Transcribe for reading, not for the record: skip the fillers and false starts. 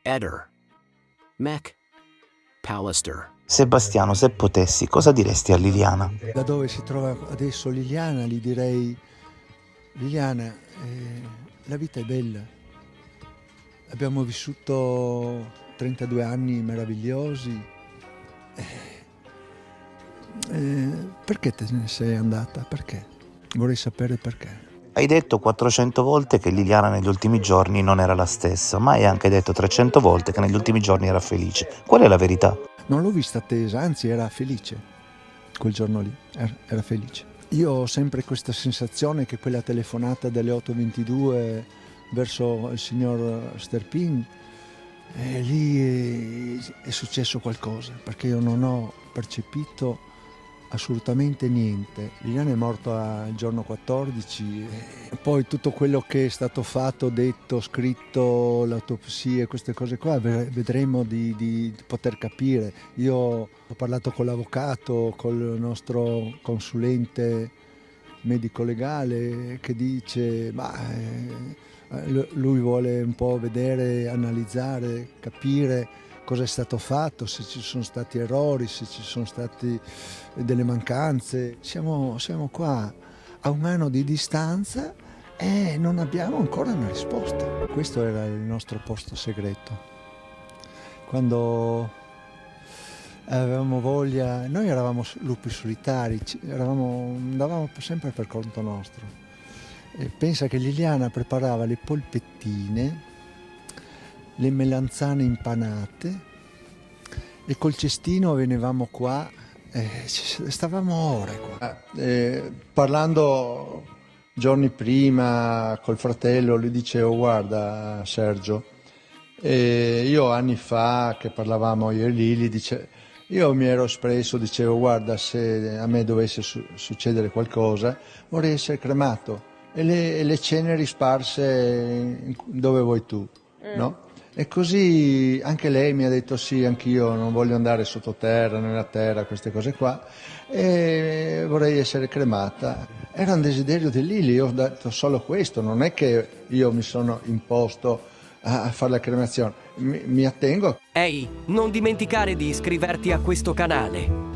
Eder. Mac. Pallister. Sebastiano, se potessi, cosa diresti a Liliana? Da dove si trova adesso Liliana, gli direi: Liliana, la vita è bella. Abbiamo vissuto 32 anni meravigliosi. Perché te ne sei andata? Perché? Vorrei sapere perché. Hai detto 400 volte che Liliana negli ultimi giorni non era la stessa, ma hai anche detto 300 volte che negli ultimi giorni era felice. Qual è la verità? Non l'ho vista tesa, anzi era felice quel giorno lì, era felice. Io ho sempre questa sensazione che quella telefonata delle 8:22 verso il signor Sterpin, lì è successo qualcosa, perché io non ho percepito assolutamente niente. Liliana è morta il giorno 14 e poi tutto quello che è stato fatto, detto, scritto, l'autopsia, queste cose qua, vedremo di poter capire. Io ho parlato con l'avvocato, col nostro consulente medico legale che dice lui vuole un po' vedere, analizzare, capire cosa è stato fatto, se ci sono stati errori, se ci sono state delle mancanze. Siamo qua a un anno di distanza e non abbiamo ancora una risposta. Questo era il nostro posto segreto. Quando avevamo voglia, noi eravamo lupi solitari, andavamo sempre per conto nostro. E pensa che Liliana preparava le polpettine, le melanzane impanate e col cestino venivamo qua e stavamo ore qua. Parlando giorni prima col fratello gli dicevo: guarda Sergio, io anni fa che parlavamo io e Lili, io mi ero espresso, dicevo: guarda, se a me dovesse succedere qualcosa vorrei essere cremato e le ceneri sparse dove vuoi tu, no? E così anche lei mi ha detto: sì, anch'io non voglio andare sottoterra, nella terra, queste cose qua, e vorrei essere cremata. Era un desiderio di Lili, io ho detto solo questo, non è che io mi sono imposto a fare la cremazione, mi attengo. Ehi, non dimenticare di iscriverti a questo canale.